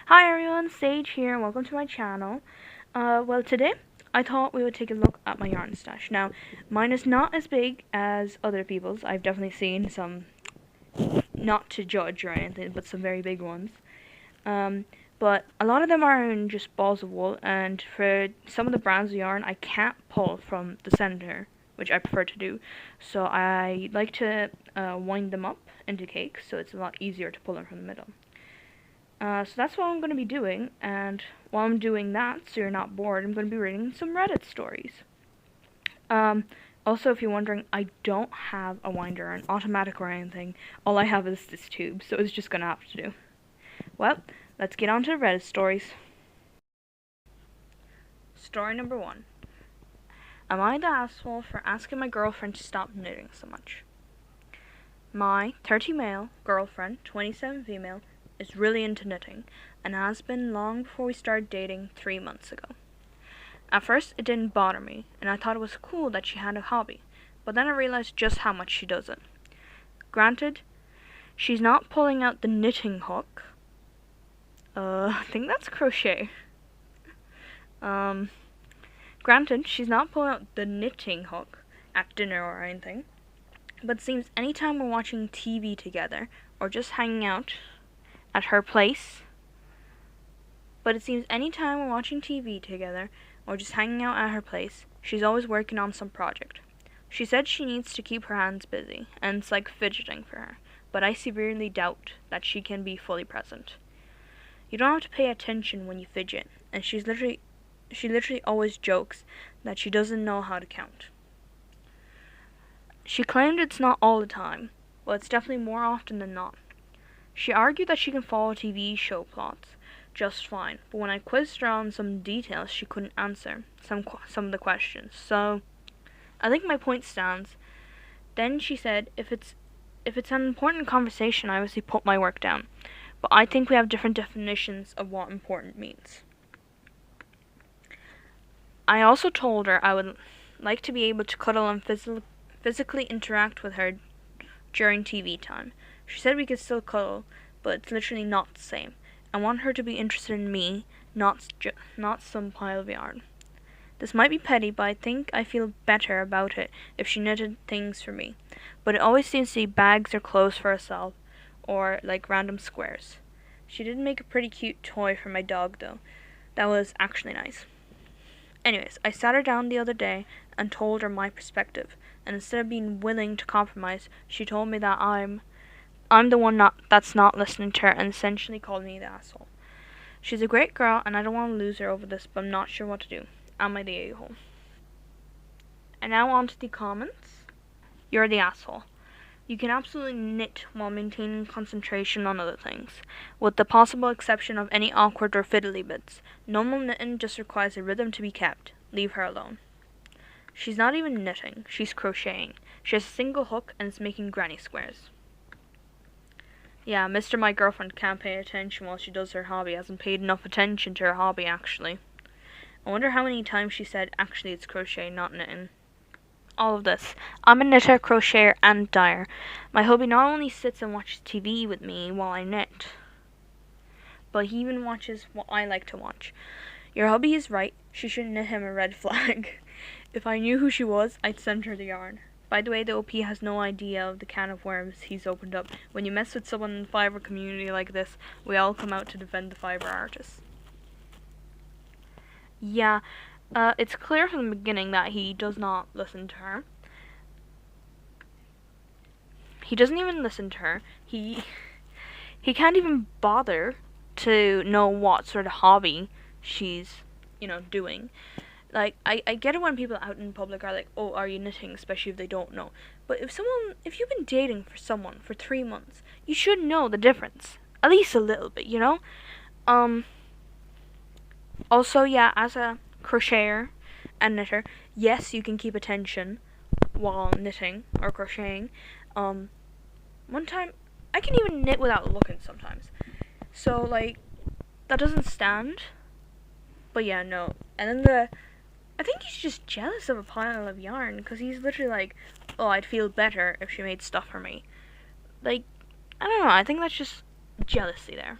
Hi everyone, Sage here, and welcome to my channel. Well, today I thought we would take a look at my yarn stash. Now, mine is not as big as other people's. I've definitely seen some, not to judge or anything, but some very big ones. But a lot of them are in just balls of wool, and for some of the brands of yarn, I can't pull from the center, which I prefer to do. So I like to wind them up into cakes, so it's a lot easier to pull them from the middle. So that's what I'm going to be doing, and while I'm doing that, so you're not bored, I'm going to be reading some Reddit stories. Also, if you're wondering, I don't have a winder, an automatic or anything. All I have is this tube, so it's just going to have to do. Well, let's get on to the Reddit stories. Story number 1. Am I the asshole for asking my girlfriend to stop knitting so much? My 30 male girlfriend, 27 female, is really into knitting, and has been long before we started dating 3 months ago. At first, it didn't bother me, and I thought it was cool that she had a hobby, but then I realized just how much she does it. Granted, she's not pulling out the knitting hook. I think that's crochet. Granted, she's not pulling out the knitting hook at dinner or anything, but it seems anytime we're watching TV together, or just hanging out at her place, she's always working on some project. She said she needs to keep her hands busy, and it's like fidgeting for her, but I severely doubt that she can be fully present. You don't have to pay attention when you fidget, and she literally always jokes that she doesn't know how to count. She claimed it's not all the time, but it's definitely more often than not. She argued that she can follow TV show plots just fine, but when I quizzed her on some details, she couldn't answer some of the questions. So, I think my point stands. Then she said, if it's an important conversation, I obviously put my work down. But I think we have different definitions of what important means. I also told her I would like to be able to cuddle and physically interact with her during TV time. She said we could still cuddle, but it's literally not the same. I want her to be interested in me, not some pile of yarn. This might be petty, but I think I feel better about it if she knitted things for me. But it always seems to be bags or clothes for herself, or like random squares. She did make a pretty cute toy for my dog though. That was actually nice. Anyways, I sat her down the other day and told her my perspective, and instead of being willing to compromise, she told me that I'm the one that's not listening to her, and essentially called me the asshole. She's a great girl, and I don't want to lose her over this, but I'm not sure what to do. Am I the a-hole? And now on to the comments. You're the asshole. You can absolutely knit while maintaining concentration on other things, with the possible exception of any awkward or fiddly bits. Normal knitting just requires a rhythm to be kept. Leave her alone. She's not even knitting, she's crocheting. She has a single hook and is making granny squares. Yeah, Mr. My girlfriend can't pay attention while she does her hobby. Hasn't paid enough attention to her hobby, actually. I wonder how many times she said, actually it's crochet, not knitting. All of this. I'm a knitter, crocheter, and dyer. My hubby not only sits and watches TV with me while I knit, but he even watches what I like to watch. Your hubby is right. She shouldn't knit him a red flag. If I knew who she was, I'd send her the yarn. By the way, the OP has no idea of the can of worms he's opened up. When you mess with someone in the fiber community like this, we all come out to defend the fiber artists. Yeah, it's clear from the beginning that he does not listen to her. He doesn't even listen to her. He can't even bother to know what sort of hobby she's, doing. Like, I get it when people out in public are like, oh, are you knitting, especially if they don't know. But if you've been dating for someone for 3 months, you should know the difference. At least a little bit, Also, yeah, as a crocheter and knitter, yes, you can keep attention while knitting or crocheting. One time, I can even knit without looking sometimes. So, like, that doesn't stand. But yeah, no. And then I think he's just jealous of a pile of yarn, because he's literally like, oh, I'd feel better if she made stuff for me. Like, I don't know, I think that's just jealousy there.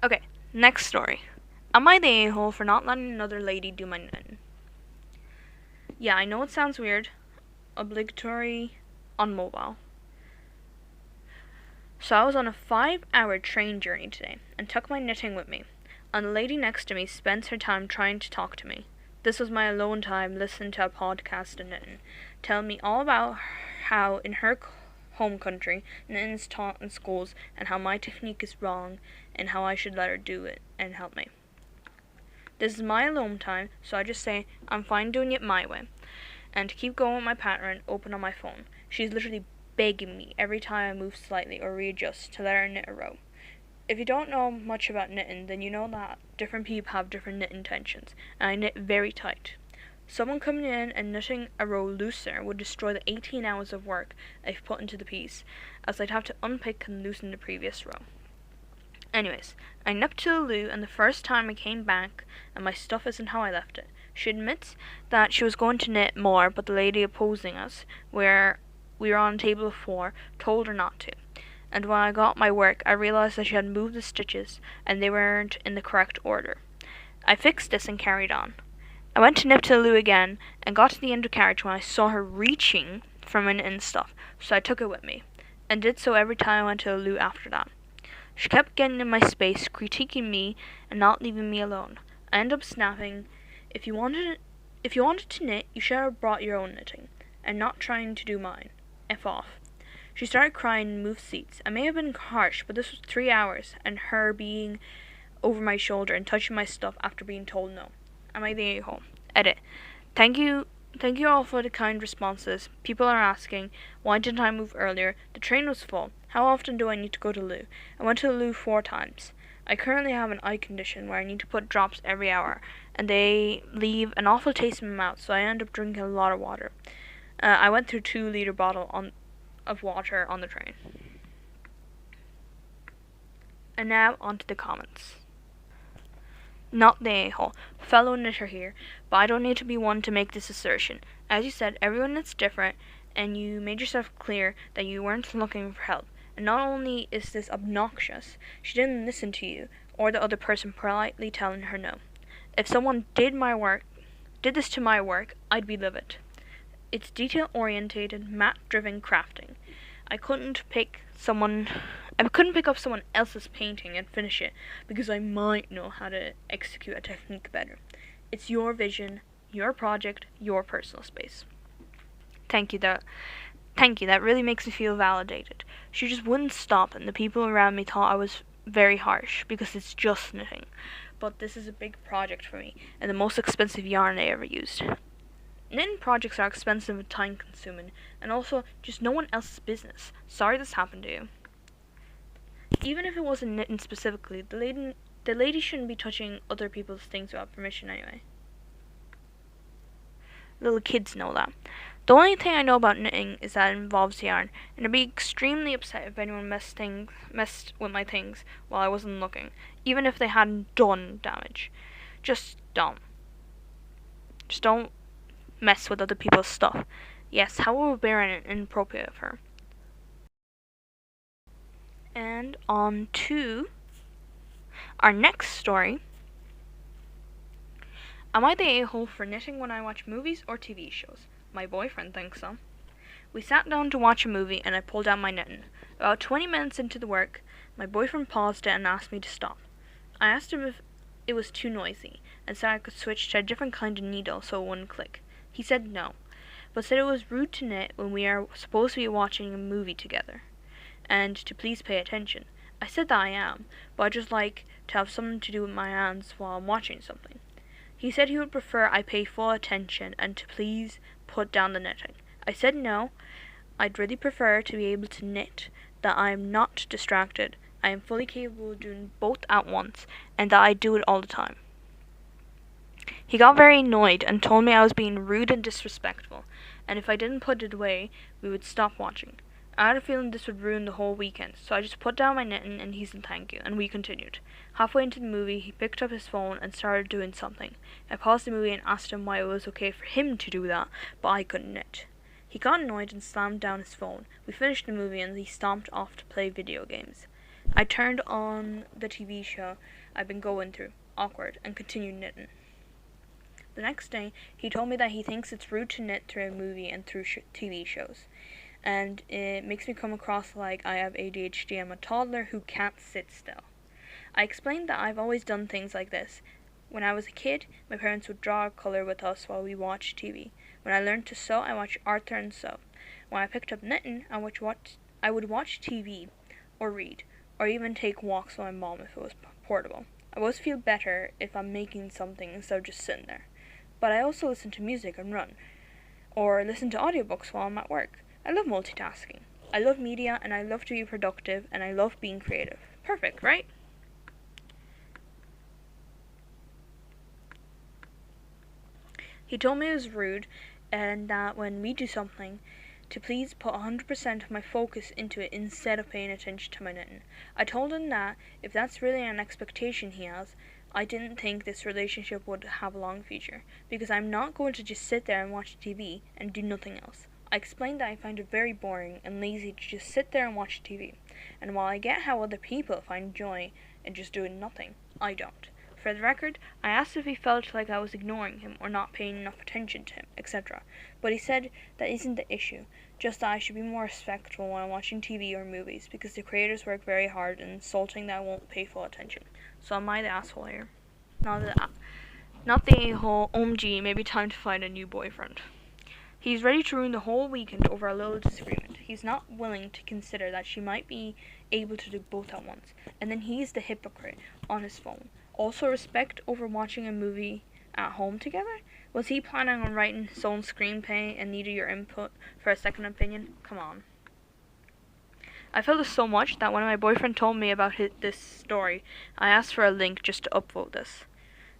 Okay, next story. Am I the a-hole for not letting another lady do my knitting? Yeah, I know it sounds weird. Obligatory on mobile. So I was on a 5-hour train journey today and took my knitting with me. And the lady next to me spends her time trying to talk to me. This was my alone time listening to a podcast and knitting, telling me all about how in her home country knitting is taught in schools and how my technique is wrong and how I should let her do it and help me. This is my alone time, so I just say I'm fine doing it my way and keep going with my pattern open on my phone. She's literally begging me every time I move slightly or readjust to let her knit a row. If you don't know much about knitting, then you know that different people have different knit intentions, and I knit very tight. Someone coming in and knitting a row looser would destroy the 18 hours of work I've put into the piece, as I'd have to unpick and loosen the previous row. Anyways, I nipped to the loo, and the first time I came back, and my stuff isn't how I left it. She admits that she was going to knit more, but the lady opposing us, where we were on a table of 4, told her not to. And when I got my work, I realized that she had moved the stitches, and they weren't in the correct order. I fixed this and carried on. I went to nip to the loo again, and got to the undercarriage when I saw her reaching for my knitting stuff, so I took it with me, and did so every time I went to the loo after that. She kept getting in my space, critiquing me, and not leaving me alone. I ended up snapping, If you wanted to knit, you should have brought your own knitting, and not trying to do mine. F off. She started crying and moved seats. I may have been harsh, but this was 3 hours, and her being over my shoulder and touching my stuff after being told no. Am I the a-hole? Edit. Thank you all for the kind responses. People are asking, why didn't I move earlier? The train was full. How often do I need to go to the loo? I went to the loo 4 times. I currently have an eye condition where I need to put drops every hour, and they leave an awful taste in my mouth, so I end up drinking a lot of water. I went through 2-liter bottle of water on the train. And now onto the comments. Not the a-hole. Fellow knitter here, but I don't need to be one to make this assertion. As you said, everyone knits different, and you made yourself clear that you weren't looking for help. And not only is this obnoxious, she didn't listen to you, or the other person politely telling her no. If someone did this to my work, I'd be livid. It's detail-orientated, matte-driven crafting. I couldn't pick up someone else's painting and finish it because I might know how to execute a technique better. It's your vision, your project, your personal space. Thank you. That really makes me feel validated. She just wouldn't stop, and the people around me thought I was very harsh because it's just knitting. But this is a big project for me, and the most expensive yarn I ever used. Knitting projects are expensive and time-consuming, and also just no one else's business. Sorry this happened to you. Even if it wasn't knitting specifically, the lady shouldn't be touching other people's things without permission anyway. Little kids know that. The only thing I know about knitting is that it involves yarn, and I'd be extremely upset if anyone messed with my things while I wasn't looking, even if they hadn't done damage. Just don't mess with other people's stuff. Yes, how overbearing and inappropriate of her. And on to our next story. Am I the a-hole for knitting when I watch movies or TV shows? My boyfriend thinks so. We sat down to watch a movie and I pulled out my knitting. About 20 minutes into the work, my boyfriend paused it and asked me to stop. I asked him if it was too noisy and said I could switch to a different kind of needle so it wouldn't click. He said no, but said it was rude to knit when we are supposed to be watching a movie together, and to please pay attention. I said that I am, but I just like to have something to do with my hands while I'm watching something. He said he would prefer I pay full attention and to please put down the knitting. I said no, I'd really prefer to be able to knit, that I am not distracted, I am fully capable of doing both at once, and that I do it all the time. He got very annoyed and told me I was being rude and disrespectful, and if I didn't put it away, we would stop watching. I had a feeling this would ruin the whole weekend, so I just put down my knitting and he said thank you, and we continued. Halfway into the movie, he picked up his phone and started doing something. I paused the movie and asked him why it was okay for him to do that, but I couldn't knit. He got annoyed and slammed down his phone. We finished the movie and he stomped off to play video games. I turned on the TV show I've been going through, awkward, and continued knitting. The next day, he told me that he thinks it's rude to knit through a movie and through TV shows, and it makes me come across like I have ADHD. I'm a toddler who can't sit still. I explained that I've always done things like this. When I was a kid, my parents would draw or colour with us while we watched TV. When I learned to sew, I watched Arthur and Sew. When I picked up knitting, I would watch TV or read, or even take walks with my mom if it was portable. I always feel better if I'm making something instead of just sitting there. But I also listen to music and run, or listen to audiobooks while I'm at work. I love multitasking. I love media, and I love to be productive, and I love being creative. Perfect, right? He told me it was rude, and that when we do something, to please put 100% of my focus into it instead of paying attention to my knitting. I told him that if that's really an expectation he has, I didn't think this relationship would have a long future, because I'm not going to just sit there and watch TV and do nothing else. I explained that I find it very boring and lazy to just sit there and watch TV, and while I get how other people find joy in just doing nothing, I don't. For the record, I asked if he felt like I was ignoring him or not paying enough attention to him, etc. But he said that isn't the issue, just that I should be more respectful when I'm watching TV or movies, because the creators work very hard and insulting that I won't pay full attention. So am I the asshole here? Not the a-hole. OMG, maybe time to find a new boyfriend. He's ready to ruin the whole weekend over a little disagreement. He's not willing to consider that she might be able to do both at once, and then he's the hypocrite on his phone. Also respect over watching a movie at home together? Was he planning on writing his own screenplay and needed your input for a second opinion? Come on. I felt this so much that when my boyfriend told me about this story, I asked for a link just to upvote this.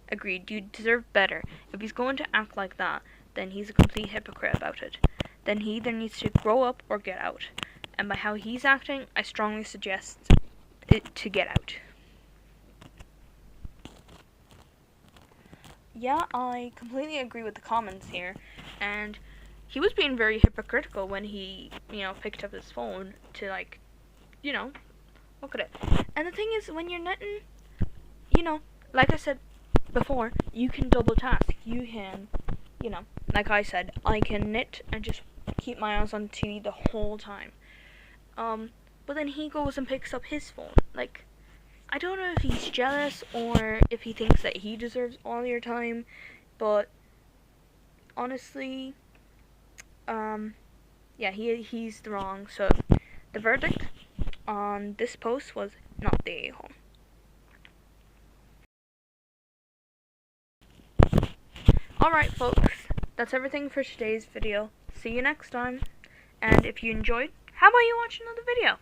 Agreed, you deserve better. If he's going to act like that, then he's a complete hypocrite about it. Then he either needs to grow up or get out. And by how he's acting, I strongly suggest it to get out. Yeah, I completely agree with the comments here, and he was being very hypocritical when he, picked up his phone to, look at it. And the thing is, when you're knitting, like I said before, you can double task. You can, like I said, I can knit and just keep my eyes on TV the whole time. But then he goes and picks up his phone, I don't know if he's jealous or if he thinks that he deserves all your time, but honestly, he's the wrong. So the verdict on this post was not the a-hole. Alright folks, that's everything for today's video. See you next time, and if you enjoyed, how about you watch another video?